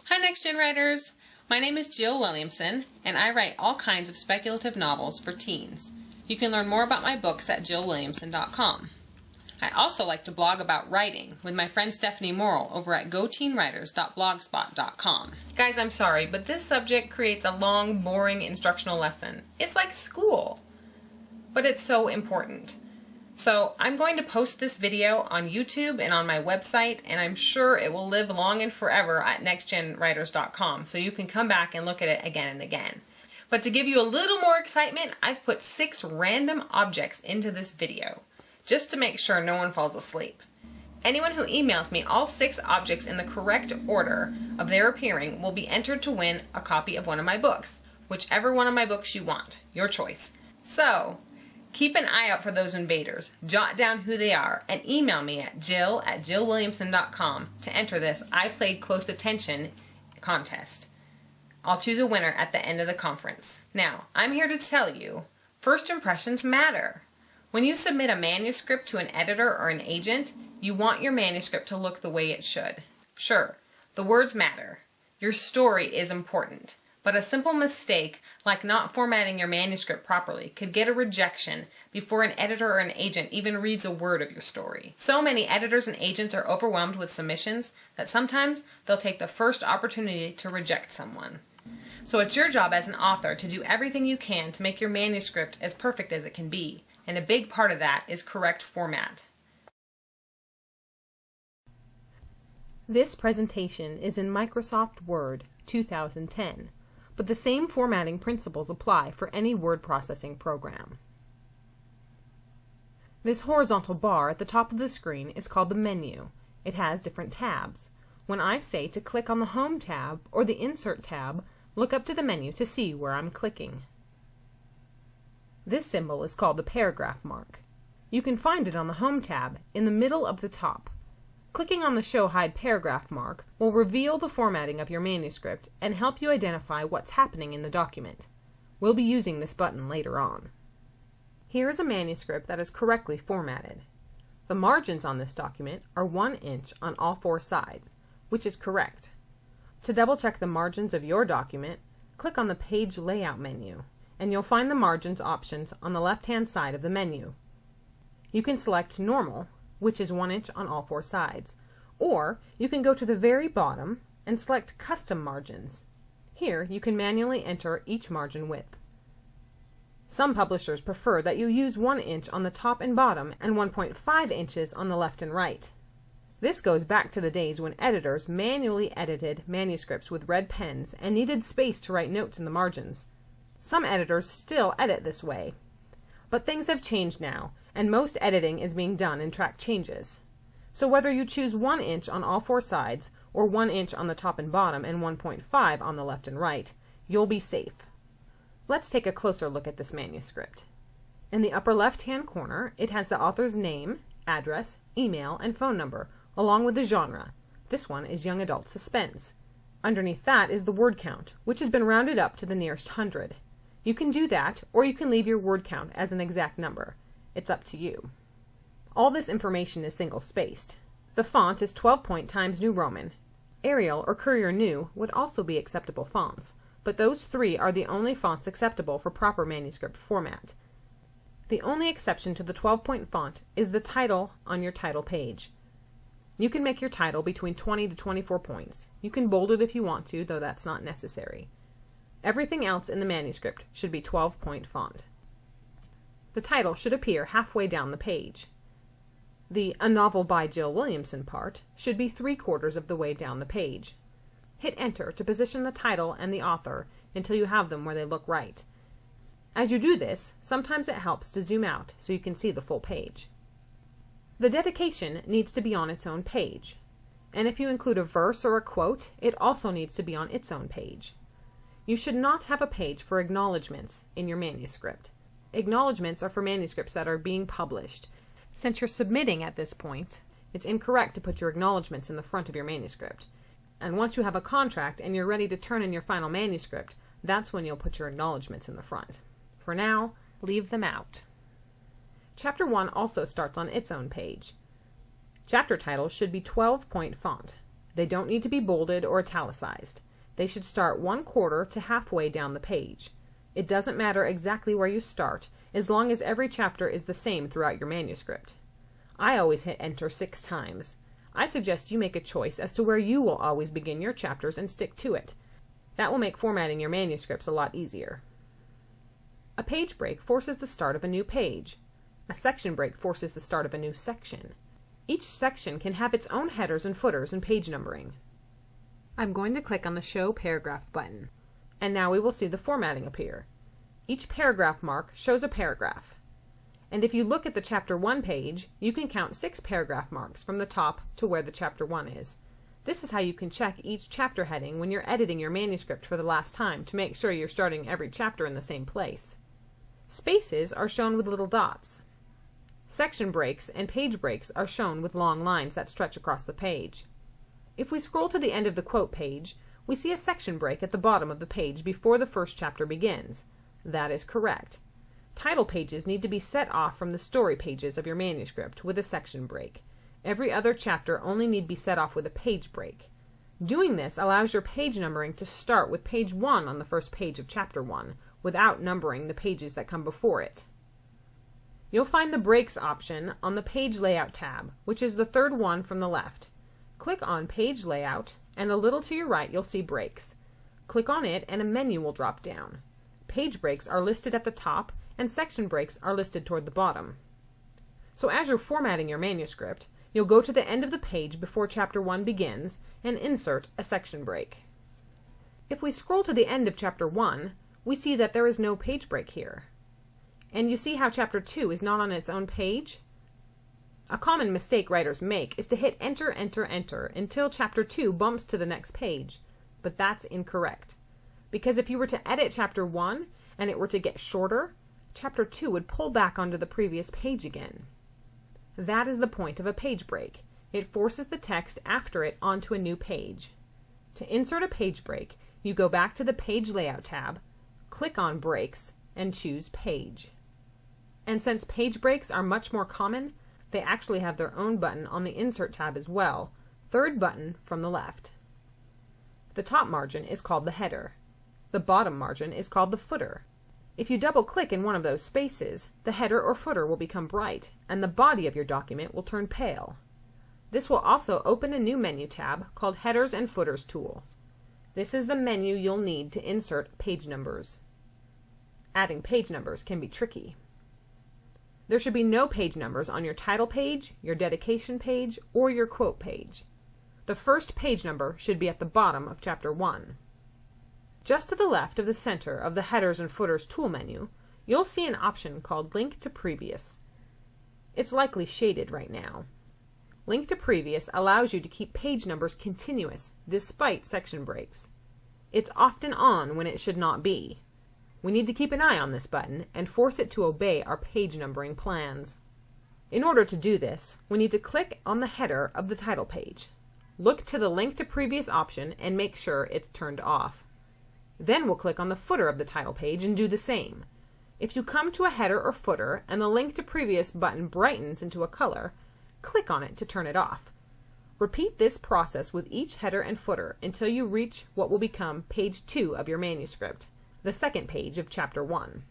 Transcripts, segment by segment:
Hi NextGenWriters! My name is Jill Williamson, and I write all kinds of speculative novels for teens. You can learn more about my books at jillwilliamson.com. I also like to blog about writing with my friend Stephanie Morrill over at goteenwriters.blogspot.com. Guys, I'm sorry, but this subject creates a long, boring instructional lesson. It's like school, but it's so important. So I'm going to post this video on YouTube and on my website, and I'm sure it will live long and forever at nextgenwriters.com, so you can come back and look at it again and again. But to give you a little more excitement, I've put 6 random objects into this video, just to make sure no one falls asleep. Anyone who emails me all 6 objects in the correct order of their appearing will be entered to win a copy of one of my books, whichever one of my books you want, your choice. So, keep an eye out for those invaders, jot down who they are, and email me at jill@jillwilliamson.com to enter this I Played Close Attention contest. I'll choose a winner at the end of the conference. Now, I'm here to tell you, first impressions matter. When you submit a manuscript to an editor or an agent, you want your manuscript to look the way it should. Sure, the words matter. Your story is important. But a simple mistake, like not formatting your manuscript properly, could get a rejection before an editor or an agent even reads a word of your story. So many editors and agents are overwhelmed with submissions that sometimes they'll take the first opportunity to reject someone. So it's your job as an author to do everything you can to make your manuscript as perfect as it can be, and a big part of that is correct format. This presentation is in Microsoft Word 2010. But the same formatting principles apply for any word processing program. This horizontal bar at the top of the screen is called the menu. It has different tabs. When I say to click on the Home tab or the Insert tab, look up to the menu to see where I'm clicking. This symbol is called the paragraph mark. You can find it on the Home tab in the middle of the top. Clicking on the Show Hide Paragraph mark will reveal the formatting of your manuscript and help you identify what's happening in the document. We'll be using this button later on. Here is a manuscript that is correctly formatted. The margins on this document are 1 inch on all 4 sides, which is correct. To double check the margins of your document, click on the Page Layout menu, and you'll find the margins options on the left-hand side of the menu. You can select Normal, which is 1 inch on all 4 sides. Or you can go to the very bottom and select Custom Margins. Here you can manually enter each margin width. Some publishers prefer that you use 1 inch on the top and bottom and 1.5 inches on the left and right. This goes back to the days when editors manually edited manuscripts with red pens and needed space to write notes in the margins. Some editors still edit this way. But things have changed now, and most editing is being done in track changes. So whether you choose 1 inch on all 4 sides, or 1 inch on the top and bottom and 1.5 on the left and right, you'll be safe. Let's take a closer look at this manuscript. In the upper left-hand corner, it has the author's name, address, email, and phone number, along with the genre. This one is Young Adult Suspense. Underneath that is the word count, which has been rounded up to the nearest 100. You can do that, or you can leave your word count as an exact number. It's up to you. All this information is single-spaced. The font is 12-point Times New Roman. Arial or Courier New would also be acceptable fonts, but those 3 are the only fonts acceptable for proper manuscript format. The only exception to the 12-point font is the title on your title page. You can make your title between 20 to 24 points. You can bold it if you want to, though that's not necessary. Everything else in the manuscript should be 12-point font. The title should appear halfway down the page. The A Novel by Jill Williamson part should be 3/4 of the way down the page. Hit Enter to position the title and the author until you have them where they look right. As you do this, sometimes it helps to zoom out so you can see the full page. The dedication needs to be on its own page, and if you include a verse or a quote, it also needs to be on its own page. You should not have a page for acknowledgments in your manuscript. Acknowledgments are for manuscripts that are being published. Since you're submitting at this point, it's incorrect to put your acknowledgments in the front of your manuscript. And once you have a contract and you're ready to turn in your final manuscript, that's when you'll put your acknowledgments in the front. For now, leave them out. Chapter 1 also starts on its own page. Chapter titles should be 12-point font. They don't need to be bolded or italicized. They should start 1/4 to halfway down the page. It doesn't matter exactly where you start, as long as every chapter is the same throughout your manuscript. I always hit enter 6 times. I suggest you make a choice as to where you will always begin your chapters and stick to it. That will make formatting your manuscripts a lot easier. A page break forces the start of a new page. A section break forces the start of a new section. Each section can have its own headers and footers and page numbering. I'm going to click on the Show Paragraph button, and now we will see the formatting appear. Each paragraph mark shows a paragraph. And if you look at the Chapter 1 page, you can count 6 paragraph marks from the top to where the Chapter 1 is. This is how you can check each chapter heading when you're editing your manuscript for the last time to make sure you're starting every chapter in the same place. Spaces are shown with little dots. Section breaks and page breaks are shown with long lines that stretch across the page. If we scroll to the end of the quote page, we see a section break at the bottom of the page before the first chapter begins. That is correct. Title pages need to be set off from the story pages of your manuscript with a section break. Every other chapter only need be set off with a page break. Doing this allows your page numbering to start with page 1 on the first page of Chapter 1, without numbering the pages that come before it. You'll find the Breaks option on the Page Layout tab, which is the third one from the left. Click on Page Layout, and a little to your right you'll see Breaks. Click on it and a menu will drop down. Page breaks are listed at the top, and section breaks are listed toward the bottom. So as you're formatting your manuscript, you'll go to the end of the page before Chapter 1 begins and insert a section break. If we scroll to the end of Chapter 1, we see that there is no page break here. And you see how Chapter 2 is not on its own page? A common mistake writers make is to hit enter, enter, enter until Chapter 2 bumps to the next page, but that's incorrect. Because if you were to edit Chapter 1 and it were to get shorter, Chapter 2 would pull back onto the previous page again. That is the point of a page break. It forces the text after it onto a new page. To insert a page break, you go back to the Page Layout tab, click on Breaks, and choose Page. And since page breaks are much more common, they actually have their own button on the Insert tab as well, third button from the left. The top margin is called the header. The bottom margin is called the footer. If you double-click in one of those spaces, the header or footer will become bright, and the body of your document will turn pale. This will also open a new menu tab called Headers and Footers Tools. This is the menu you'll need to insert page numbers. Adding page numbers can be tricky. There should be no page numbers on your title page, your dedication page, or your quote page. The first page number should be at the bottom of Chapter 1. Just to the left of the center of the Headers and Footers tool menu, you'll see an option called Link to Previous. It's likely shaded right now. Link to Previous allows you to keep page numbers continuous despite section breaks. It's often on when it should not be. We need to keep an eye on this button and force it to obey our page numbering plans. In order to do this, we need to click on the header of the title page. Look to the Link to Previous option and make sure it's turned off. Then we'll click on the footer of the title page and do the same. If you come to a header or footer and the Link to Previous button brightens into a color, click on it to turn it off. Repeat this process with each header and footer until you reach what will become page 2 of your manuscript, the second page of Chapter 1.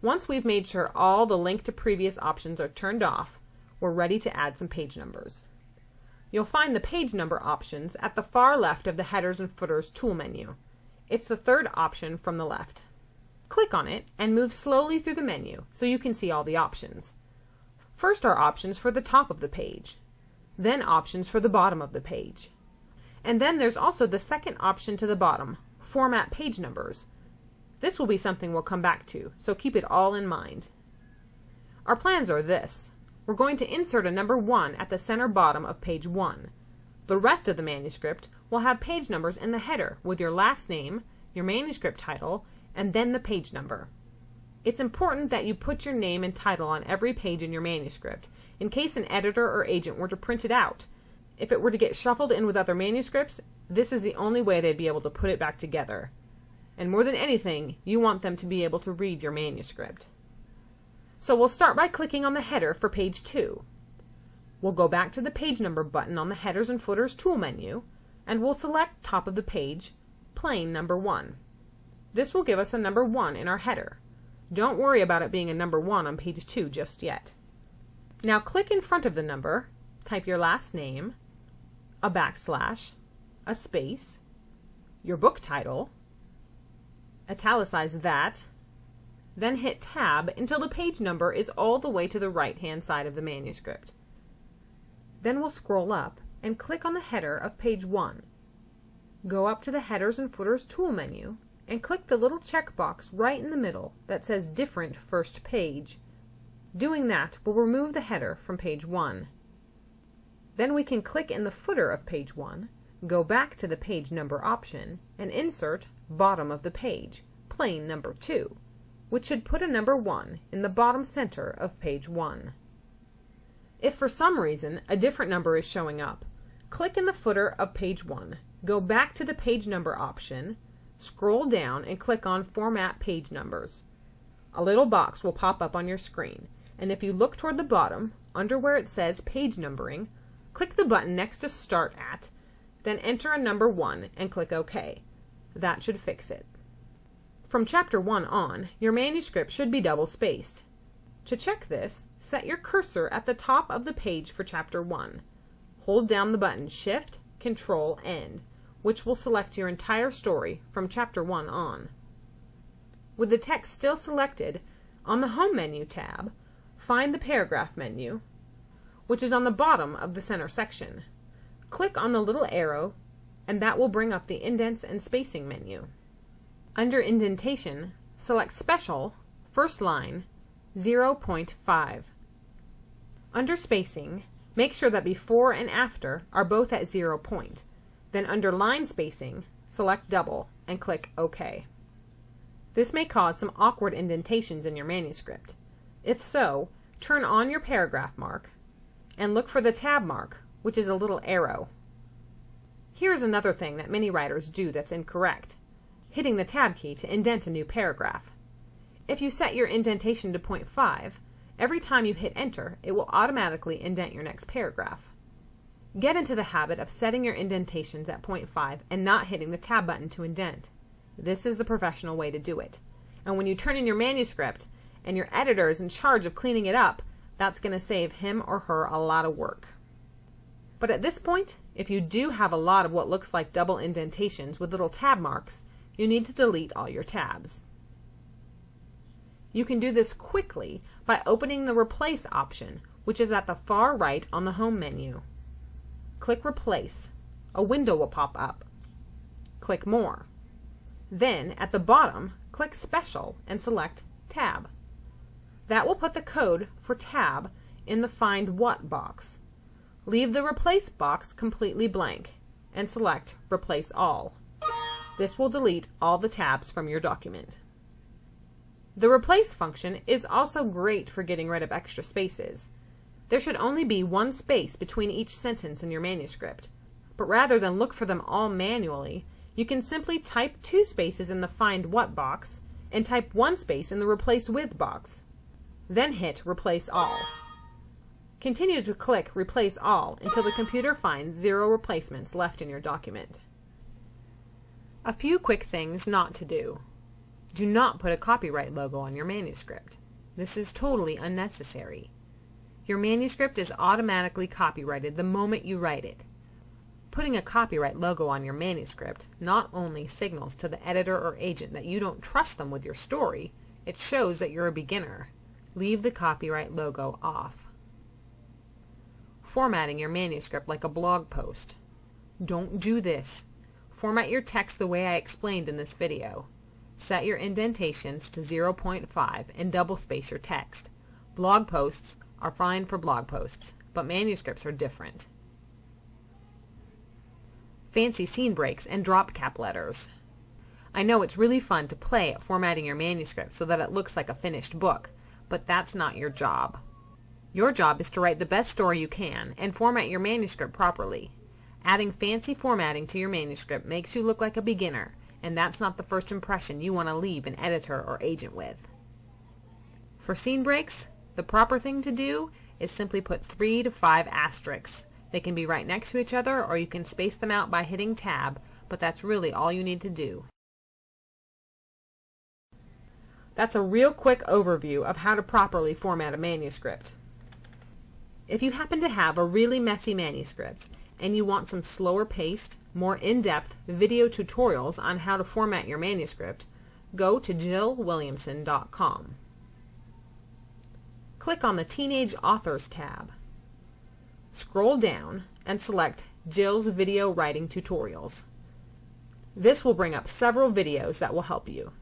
Once we've made sure all the Link to Previous options are turned off, we're ready to add some page numbers. You'll find the page number options at the far left of the Headers and Footers tool menu. It's the third option from the left. Click on it and move slowly through the menu so you can see all the options. First are options for the top of the page, then options for the bottom of the page. And then there's also the second option to the bottom, Format Page Numbers. This will be something we'll come back to, so keep it all in mind. Our plans are this. We're going to insert a number 1 at the center bottom of page 1. The rest of the manuscript will have page numbers in the header with your last name, your manuscript title, and then the page number. It's important that you put your name and title on every page in your manuscript, in case an editor or agent were to print it out. If it were to get shuffled in with other manuscripts, this is the only way they'd be able to put it back together. And more than anything, you want them to be able to read your manuscript. So we'll start by clicking on the header for page 2. We'll go back to the page number button on the Headers and Footers tool menu, and we'll select top of the page, plain number 1. This will give us a number 1 in our header. Don't worry about it being a number 1 on page 2 just yet. Now click in front of the number, type your last name, a backslash, a space, your book title, italicize that, then hit Tab until the page number is all the way to the right-hand side of the manuscript. Then we'll scroll up and click on the header of page 1. Go up to the Headers and Footers tool menu and click the little checkbox right in the middle that says Different First Page. Doing that will remove the header from page 1. Then we can click in the footer of page 1, go back to the page number option, and insert bottom of the page, plain number 2, which should put a number 1 in the bottom center of page 1. If for some reason a different number is showing up, click in the footer of page 1, go back to the page number option, scroll down and click on Format Page Numbers. A little box will pop up on your screen, and if you look toward the bottom, under where it says Page Numbering, click the button next to Start At, then enter a number 1 and click OK. That should fix it. From Chapter 1 on, your manuscript should be double-spaced. To check this, set your cursor at the top of the page for Chapter 1. Hold down the button Shift, Control, End, which will select your entire story from Chapter 1 on. With the text still selected, on the Home menu tab, find the Paragraph menu, which is on the bottom of the center section. Click on the little arrow, and that will bring up the Indents and Spacing menu. Under Indentation, select Special, First Line, 0.5. Under Spacing, make sure that before and after are both at 0 point. Then under Line Spacing, select Double and click OK. This may cause some awkward indentations in your manuscript. If so, turn on your paragraph mark and look for the tab mark, which is a little arrow. Here's another thing that many writers do that's incorrect: hitting the tab key to indent a new paragraph. If you set your indentation to 0.5, every time you hit enter, it will automatically indent your next paragraph. Get into the habit of setting your indentations at 0.5 and not hitting the tab button to indent. This is the professional way to do it. And when you turn in your manuscript and your editor is in charge of cleaning it up, that's going to save him or her a lot of work. But at this point, if you do have a lot of what looks like double indentations with little tab marks, you need to delete all your tabs. You can do this quickly by opening the Replace option, which is at the far right on the Home menu. Click Replace. A window will pop up. Click More. Then, at the bottom, click Special and select Tab. That will put the code for tab in the Find What box. Leave the Replace box completely blank and select Replace All. This will delete all the tabs from your document. The Replace function is also great for getting rid of extra spaces. There should only be one space between each sentence in your manuscript, but rather than look for them all manually, you can simply type 2 spaces in the Find What box and type 1 space in the Replace With box. Then hit Replace All. Continue to click Replace All until the computer finds 0 replacements left in your document. A few quick things not to do. Do not put a copyright logo on your manuscript. This is totally unnecessary. Your manuscript is automatically copyrighted the moment you write it. Putting a copyright logo on your manuscript not only signals to the editor or agent that you don't trust them with your story, it shows that you're a beginner. Leave the copyright logo off. Formatting your manuscript like a blog post. Don't do this. Format your text the way I explained in this video. Set your indentations to 0.5 and double space your text. Blog posts are fine for blog posts, but manuscripts are different. Fancy scene breaks and drop cap letters. I know it's really fun to play at formatting your manuscript so that it looks like a finished book, but that's not your job. Your job is to write the best story you can and format your manuscript properly. Adding fancy formatting to your manuscript makes you look like a beginner, and that's not the first impression you want to leave an editor or agent with. For scene breaks, the proper thing to do is simply put 3 to 5 asterisks They can be right next to each other, or you can space them out by hitting Tab, but that's really all you need to do. That's a real quick overview of how to properly format a manuscript. If you happen to have a really messy manuscript and you want some slower paced, more in-depth video tutorials on how to format your manuscript, go to jillwilliamson.com. Click on the Teenage Authors tab. Scroll down and select Jill's Video Writing Tutorials. This will bring up several videos that will help you.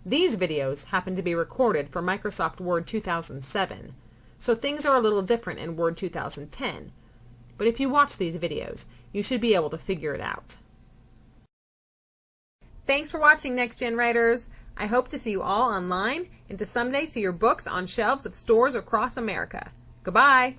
These videos happen to be recorded for Microsoft Word 2007, so things are a little different in Word 2010, but if you watch these videos, you should be able to figure it out. Thanks for watching, NextGenWriters. I hope to see you all online and to someday see your books on shelves of stores across America. Goodbye!